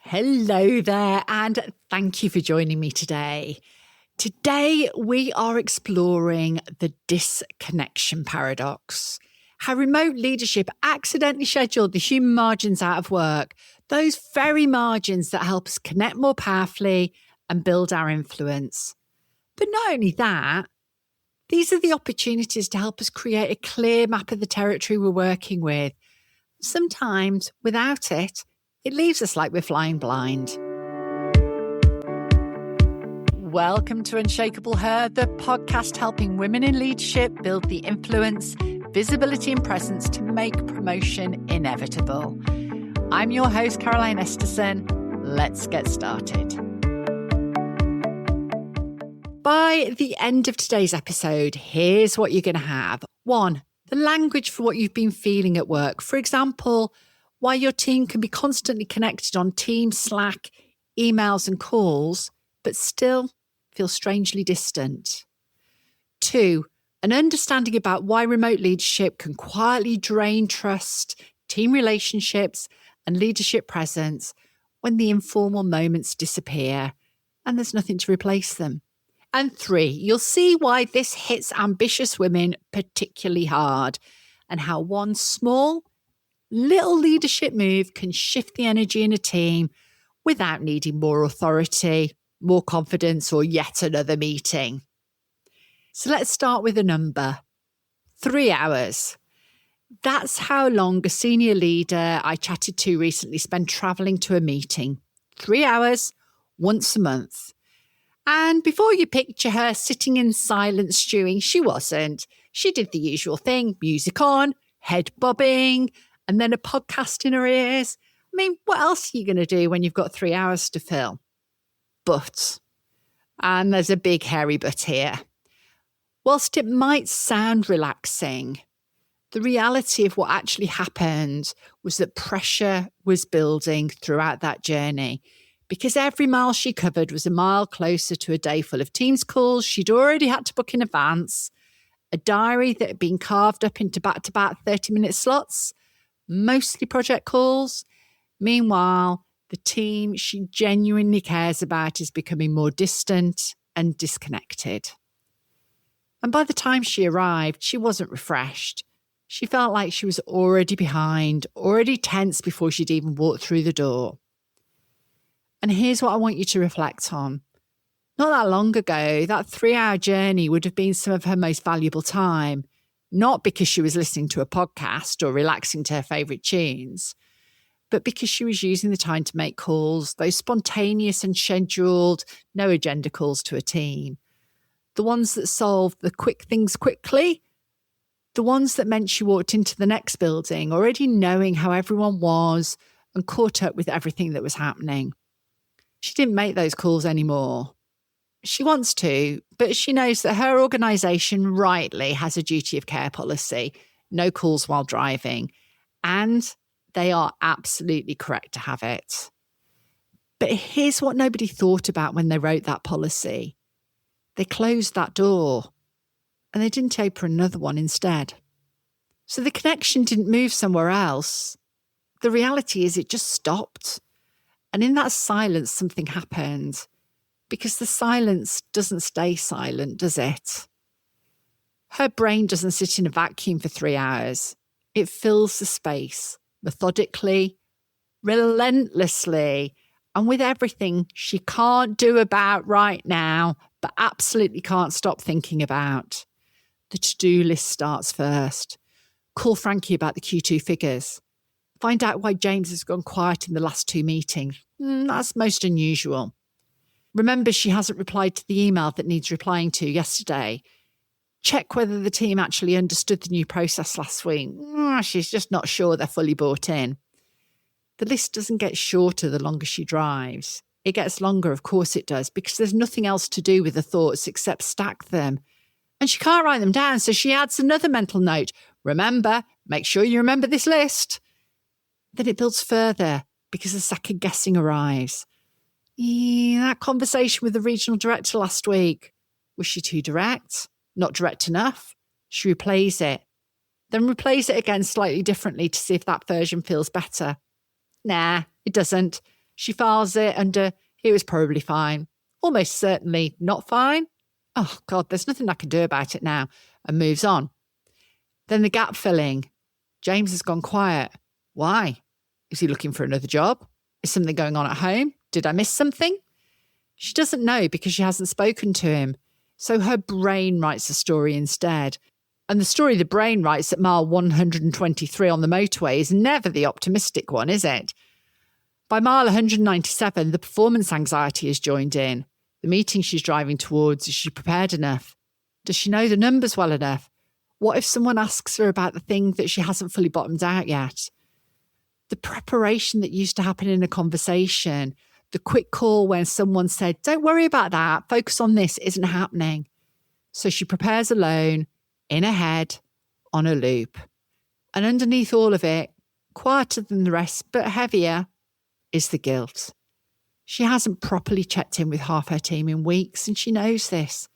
Hello there, and thank you for joining me today. Today, we are exploring the disconnection paradox, how remote leadership accidentally scheduled the human margins out of work, those very margins that help us connect more powerfully and build our influence. But not only that, these are the opportunities to help us create a clear map of the territory we're working with. Sometimes, without it, it leaves us like we're flying blind. Welcome to Unshakable Her, the podcast helping women in leadership build the influence, visibility and presence to make promotion inevitable. I'm your host, Caroline Esterson. Let's get started. By the end of today's episode, here's what you're going to have. 1, the language for what you've been feeling at work. For example, why your team can be constantly connected on Teams, Slack, emails and calls, but still feel strangely distant. 2, an understanding about why remote leadership can quietly drain trust, team relationships and leadership presence when the informal moments disappear and there's nothing to replace them. And 3, you'll see why this hits ambitious women particularly hard and how one small, little leadership move can shift the energy in a team without needing more authority, more confidence, or yet another meeting. So let's start with a number. 3 hours. That's how long a senior leader I chatted to recently spent travelling to a meeting. 3 hours, once a month. And before you picture her sitting in silence stewing, she wasn't. She did the usual thing, music on, head bobbing, and then a podcast in her ears. I mean, what else are you going to do when you've got 3 hours to fill? But, and there's a big hairy but here. Whilst it might sound relaxing, the reality of what actually happened was that pressure was building throughout that journey because every mile she covered was a mile closer to a day full of Teams calls she'd already had to book in advance, a diary that had been carved up into back-to-back 30-minute slots, mostly project calls. Meanwhile, the team she genuinely cares about is becoming more distant and disconnected. And by the time she arrived, she wasn't refreshed. She felt like she was already behind, already tense before she'd even walked through the door. And here's what I want you to reflect on. Not that long ago, that 3-hour journey would have been some of her most valuable time, not because she was listening to a podcast or relaxing to her favourite tunes, but because she was using the time to make calls, those spontaneous and scheduled, no agenda calls to a team. The ones that solved the quick things quickly, the ones that meant she walked into the next building already knowing how everyone was and caught up with everything that was happening. She didn't make those calls anymore. She wants to, but she knows that her organisation rightly has a duty of care policy, no calls while driving, and they are absolutely correct to have it. But here's what nobody thought about when they wrote that policy. They closed that door and they didn't open another one instead. So the connection didn't move somewhere else. The reality is it just stopped. And in that silence, something happened. Because the silence doesn't stay silent, does it? Her brain doesn't sit in a vacuum for 3 hours. It fills the space methodically, relentlessly, and with everything she can't do about right now, but absolutely can't stop thinking about. The to-do list starts first. Call Frankie about the Q2 figures. Find out why James has gone quiet in the last 2 meetings. That's most unusual. Remember, she hasn't replied to the email that needs replying to yesterday. Check whether the team actually understood the new process last week. She's just not sure they're fully bought in. The list doesn't get shorter the longer she drives. It gets longer, of course it does, because there's nothing else to do with the thoughts except stack them. And she can't write them down, so she adds another mental note. Remember, make sure you remember this list. Then it builds further because the second guessing arrives. That conversation with the regional director last week. Was she too direct? Not direct enough? She replays it. Then replays it again slightly differently to see if that version feels better. Nah, it doesn't. She files it under, it was probably fine, almost certainly not fine. Oh, God, there's nothing I can do about it now, and moves on. Then the gap filling. James has gone quiet. Why? Is he looking for another job? Is something going on at home? Did I miss something? She doesn't know because she hasn't spoken to him. So her brain writes a story instead. And the story the brain writes at mile 123 on the motorway is never the optimistic one, is it? By mile 197, the performance anxiety has joined in. The meeting she's driving towards, is she prepared enough? Does she know the numbers well enough? What if someone asks her about the thing that she hasn't fully bottomed out yet? The preparation that used to happen in a conversation, the quick call when someone said, don't worry about that, focus on this, isn't happening. So she prepares alone, in her head, on a loop. And underneath all of it, quieter than the rest, but heavier, is the guilt. She hasn't properly checked in with half her team in weeks, and she knows this.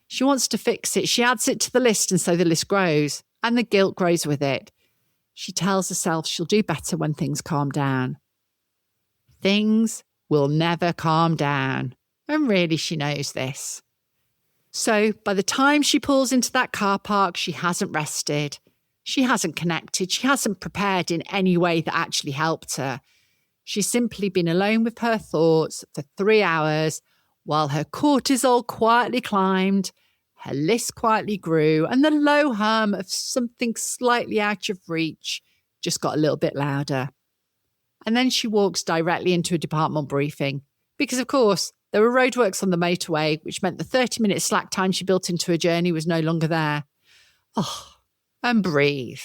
She wants to fix it. She adds it to the list, and so the list grows, and the guilt grows with it. She tells herself she'll do better when things calm down. Things will never calm down, and really she knows this. So by the time she pulls into that car park, she hasn't rested. She hasn't connected. She hasn't prepared in any way that actually helped her. She's simply been alone with her thoughts for 3 hours while her cortisol quietly climbed, her list quietly grew, and the low hum of something slightly out of reach just got a little bit louder. And then she walks directly into a department briefing because, of course, there were roadworks on the motorway, which meant the 30-minute slack time she built into her journey was no longer there. Oh, and breathe.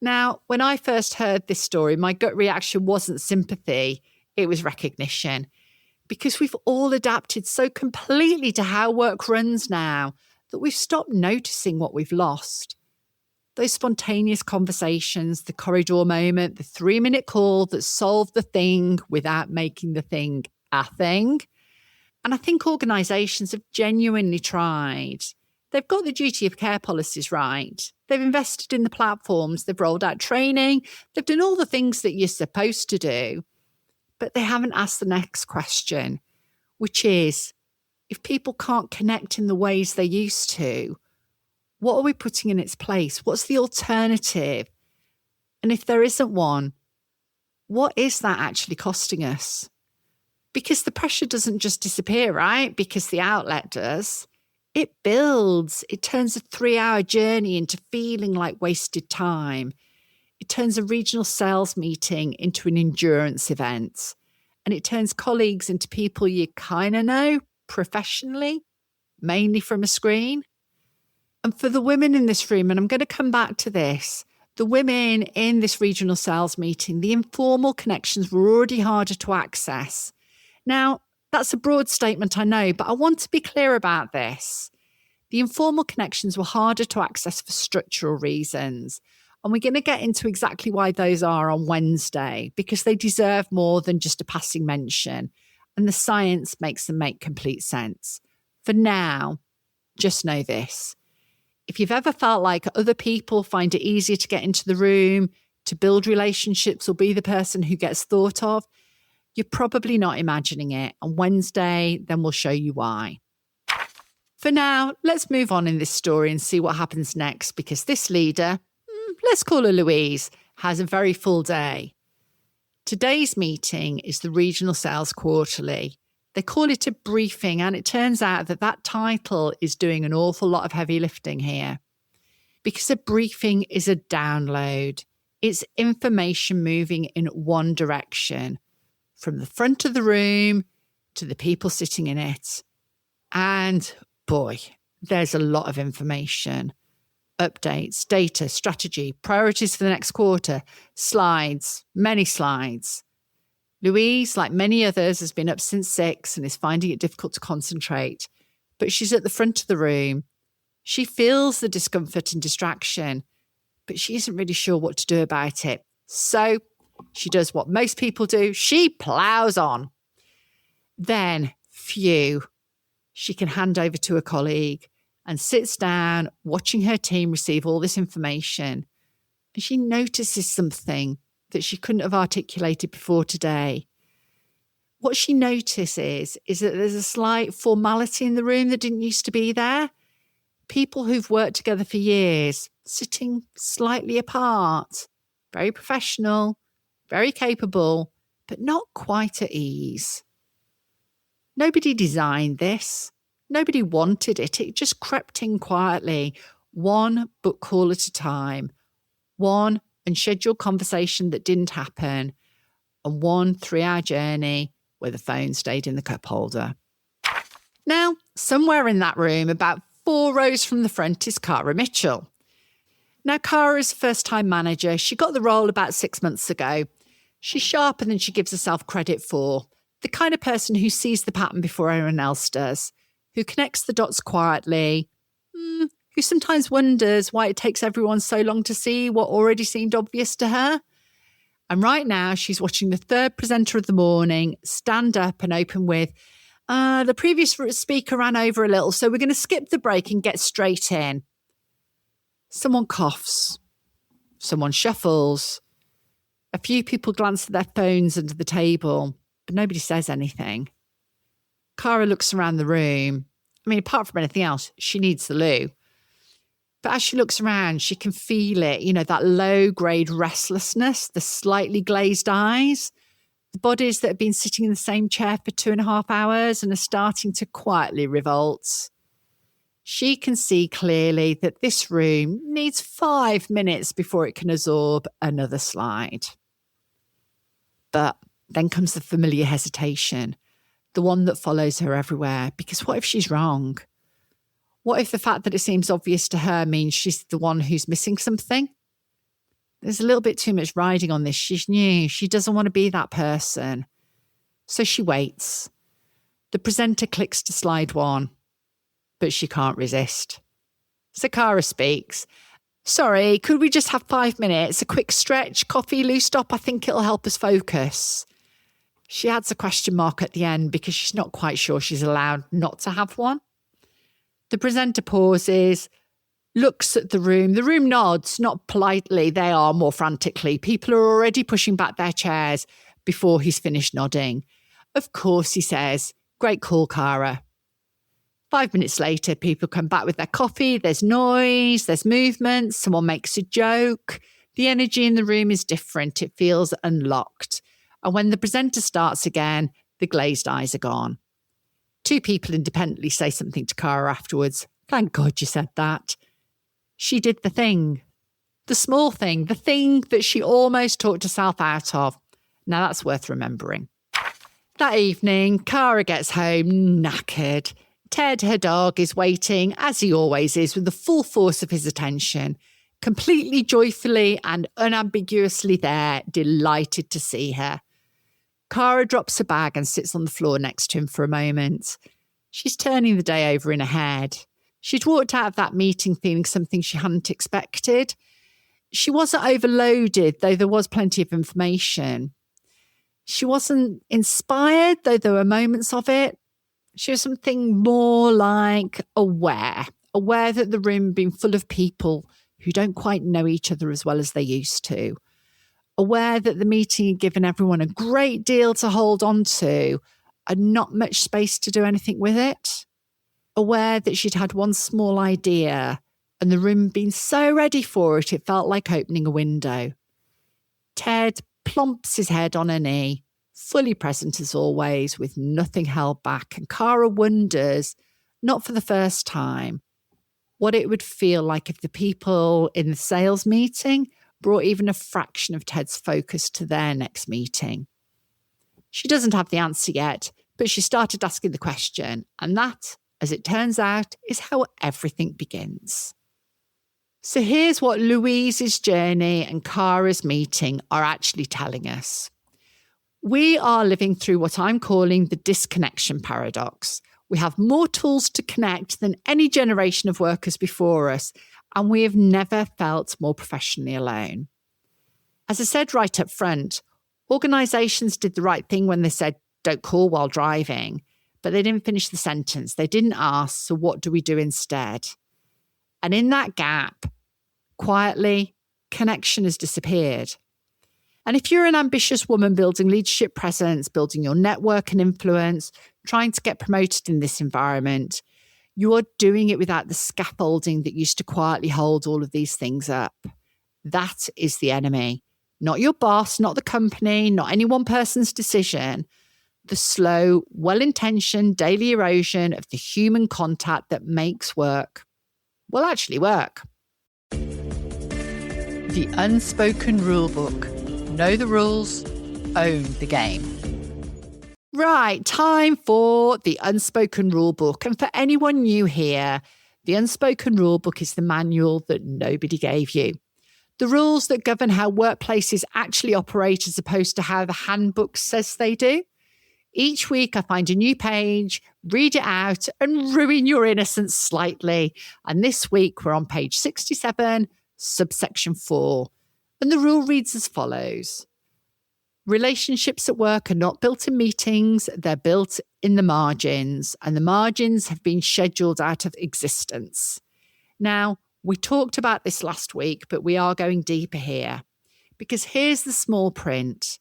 Now, when I first heard this story, my gut reaction wasn't sympathy, it was recognition. Because we've all adapted so completely to how work runs now that we've stopped noticing what we've lost. Those spontaneous conversations, the corridor moment, the 3-minute call that solved the thing without making the thing a thing. And I think organisations have genuinely tried. They've got the duty of care policies right. They've invested in the platforms. They've rolled out training. They've done all the things that you're supposed to do. But they haven't asked the next question, which is, if people can't connect in the ways they used to, what are we putting in its place? What's the alternative? And if there isn't one, what is that actually costing us? Because the pressure doesn't just disappear, right? Because the outlet does. It builds. It turns a 3-hour journey into feeling like wasted time. It turns a regional sales meeting into an endurance event. And it turns colleagues into people you kind of know professionally, mainly from a screen. And for the women in this room, and I'm going to come back to this, the women in this regional sales meeting, the informal connections were already harder to access. Now, that's a broad statement, I know, but I want to be clear about this. The informal connections were harder to access for structural reasons. And we're going to get into exactly why those are on Wednesday, because they deserve more than just a passing mention. And the science makes them make complete sense. For now, just know this. If you've ever felt like other people find it easier to get into the room, to build relationships or be the person who gets thought of, you're probably not imagining it. On Wednesday, then we'll show you why. For now, let's move on in this story and see what happens next, because this leader, let's call her Louise, has a very full day. Today's meeting is the Regional Sales Quarterly. They call it a briefing, and it turns out that that title is doing an awful lot of heavy lifting here. Because a briefing is a download. It's information moving in one direction, from the front of the room to the people sitting in it. And boy, there's a lot of information. Updates, data, strategy, priorities for the next quarter, slides, many slides. Louise, like many others, has been up since 6 and is finding it difficult to concentrate. But she's at the front of the room. She feels the discomfort and distraction, but she isn't really sure what to do about it. So she does what most people do. She plows on. Then, phew, she can hand over to a colleague and sits down watching her team receive all this information. And she notices something that she couldn't have articulated before today. What she notices is that there's a slight formality in the room that didn't used to be there. People who've worked together for years, sitting slightly apart, very professional, very capable, but not quite at ease. Nobody designed this. Nobody wanted it. It just crept in quietly, one book call at a time, one unscheduled conversation that didn't happen, and one 3-hour journey where the phone stayed in the cup holder. Now, somewhere in that room, about 4 rows from the front, is Cara Mitchell. Now, Cara's first-time manager. She got the role about 6 months ago. She's sharper than she gives herself credit for. The kind of person who sees the pattern before anyone else does, who connects the dots quietly, who sometimes wonders why it takes everyone so long to see what already seemed obvious to her. And right now, she's watching the third presenter of the morning stand up and open with, the previous speaker ran over a little, so we're going to skip the break and get straight in. Someone coughs. Someone shuffles. A few people glance at their phones under the table, but nobody says anything. Cara looks around the room. I mean, apart from anything else, she needs the loo. But as she looks around, she can feel it, that low-grade restlessness, the slightly glazed eyes, the bodies that have been sitting in the same chair for 2.5 hours and are starting to quietly revolt. She can see clearly that this room needs 5 minutes before it can absorb another slide. But then comes the familiar hesitation, the one that follows her everywhere, because what if she's wrong? What if the fact that it seems obvious to her means she's the one who's missing something? There's a little bit too much riding on this. She's new. She doesn't want to be that person. So she waits. The presenter clicks to slide 1, but she can't resist. So Cara speaks. Sorry, could we just have 5 minutes? A quick stretch, coffee, loose stop? I think it'll help us focus. She adds a question mark at the end because she's not quite sure she's allowed not to have one. The presenter pauses, looks at the room. The room nods, not politely. They are more frantically. People are already pushing back their chairs before he's finished nodding. Of course, he says, great call, Cara. 5 minutes later, people come back with their coffee. There's noise, there's movement. Someone makes a joke. The energy in the room is different. It feels unlocked. And when the presenter starts again, the glazed eyes are gone. 2 people independently say something to Cara afterwards. Thank God you said that. She did the thing. The small thing. The thing that she almost talked herself out of. Now that's worth remembering. That evening, Cara gets home knackered. Ted, her dog, is waiting, as he always is, with the full force of his attention. Completely joyfully and unambiguously there, delighted to see her. Cara drops her bag and sits on the floor next to him for a moment. She's turning the day over in her head. She'd walked out of that meeting feeling something she hadn't expected. She wasn't overloaded, though there was plenty of information. She wasn't inspired, though there were moments of it. She was something more like aware that the room had been full of people who don't quite know each other as well as they used to. Aware that the meeting had given everyone a great deal to hold on to and not much space to do anything with it. Aware that she'd had one small idea and the room had been so ready for it, it felt like opening a window. Ted plumps his head on her knee, fully present as always, with nothing held back. And Cara wonders, not for the first time, what it would feel like if the people in the sales meeting brought even a fraction of Ted's focus to their next meeting. She doesn't have the answer yet, but she started asking the question, and that, as it turns out, is how everything begins. So here's what Louise's journey and Cara's meeting are actually telling us. We are living through what I'm calling the disconnection paradox. We have more tools to connect than any generation of workers before us, and we have never felt more professionally alone. As I said right up front, organisations did the right thing when they said, don't call while driving, but they didn't finish the sentence. They didn't ask, so what do we do instead? And in that gap, quietly, connection has disappeared. And if you're an ambitious woman building leadership presence, building your network and influence, trying to get promoted in this environment, you are doing it without the scaffolding that used to quietly hold all of these things up. That is the enemy. Not your boss, not the company, not any one person's decision. The slow, well-intentioned daily erosion of the human contact that makes work, well, actually work. The unspoken rule book. Know the rules, own the game. Right, time for the unspoken rule book. And for anyone new here, the unspoken rule book is the manual that nobody gave you. The rules that govern how workplaces actually operate as opposed to how the handbook says they do. Each week I find a new page, read it out and ruin your innocence slightly. And this week we're on page 67, subsection 4. And the rule reads as follows. Relationships at work are not built in meetings, they're built in the margins, and the margins have been scheduled out of existence. Now, we talked about this last week, but we are going deeper here, because here's the small print.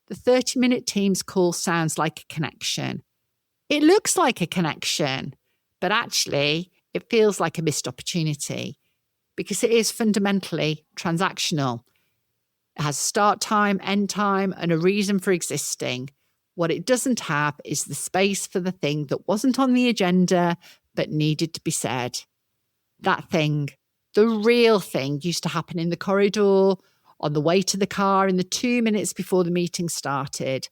The 30-minute Teams call sounds like a connection. It looks like a connection, but actually it feels like a missed opportunity, because it is fundamentally transactional. It has start time, end time, and a reason for existing. What it doesn't have is the space for the thing that wasn't on the agenda but needed to be said. That thing, the real thing, used to happen in the corridor, on the way to the car, in the 2 minutes before the meeting started.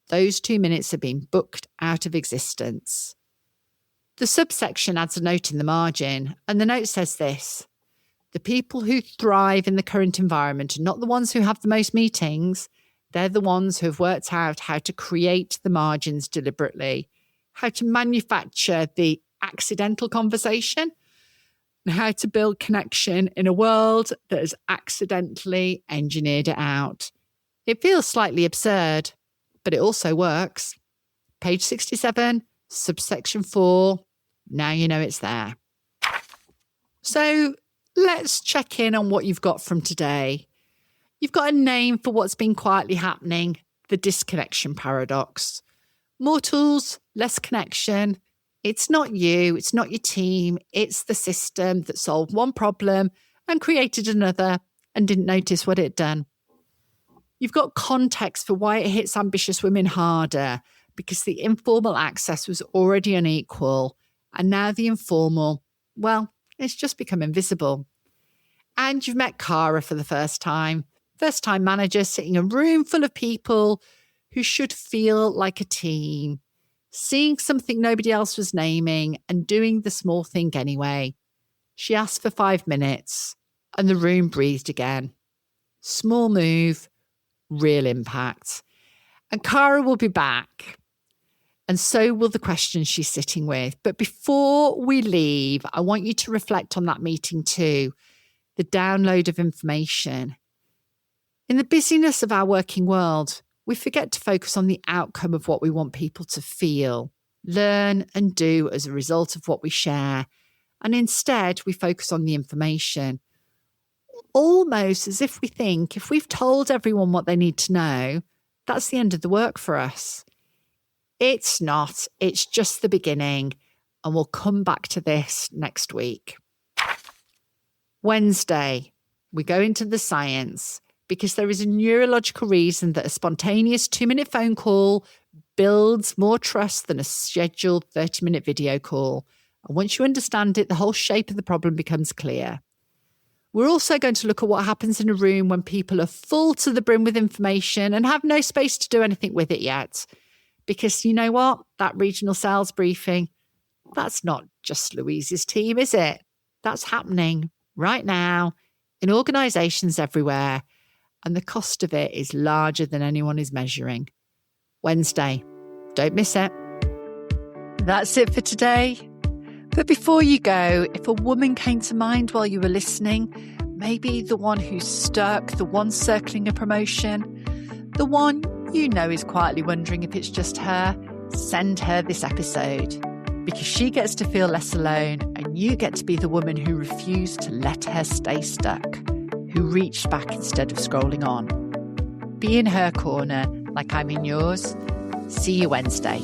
Those 2 minutes have been booked out of existence. The subsection adds a note in the margin, and the note says this. The people who thrive in the current environment are not the ones who have the most meetings. They're the ones who have worked out how to create the margins deliberately, how to manufacture the accidental conversation, and how to build connection in a world that has accidentally engineered it out. It feels slightly absurd, but it also works. Page 67, subsection 4. Now you know it's there. So, let's check in on what you've got from today. You've got a name for what's been quietly happening, the disconnection paradox. More tools, less connection. It's not you, it's not your team, it's the system that solved one problem and created another and didn't notice what it'd done. You've got context for why it hits ambitious women harder, because the informal access was already unequal, and now the informal, well, it's just become invisible. And you've met Cara for the first time manager sitting in a room full of people who should feel like a team, seeing something nobody else was naming and doing the small thing anyway. She asked for 5 minutes and the room breathed again. Small move, real impact. And Cara will be back. And so will the questions she's sitting with. But before we leave, I want you to reflect on that meeting too, the download of information. In the busyness of our working world, we forget to focus on the outcome of what we want people to feel, learn and do as a result of what we share. And instead, we focus on the information. Almost as if we think if we've told everyone what they need to know, that's the end of the work for us. It's not. It's just the beginning. And we'll come back to this next week. Wednesday, we go into the science because there is a neurological reason that a spontaneous 2-minute phone call builds more trust than a scheduled 30-minute video call. And once you understand it, the whole shape of the problem becomes clear. We're also going to look at what happens in a room when people are full to the brim with information and have no space to do anything with it yet. Because you know what? That regional sales briefing, that's not just Louise's team, is it? That's happening right now in organisations everywhere. And the cost of it is larger than anyone is measuring. Wednesday. Don't miss it. That's it for today. But before you go, if a woman came to mind while you were listening, maybe the one who's stuck, the one circling a promotion, the one you know is quietly wondering if it's just her, send her this episode. Because she gets to feel less alone and you get to be the woman who refused to let her stay stuck, who reached back instead of scrolling on. be in her corner like I'm in yours. See you Wednesday.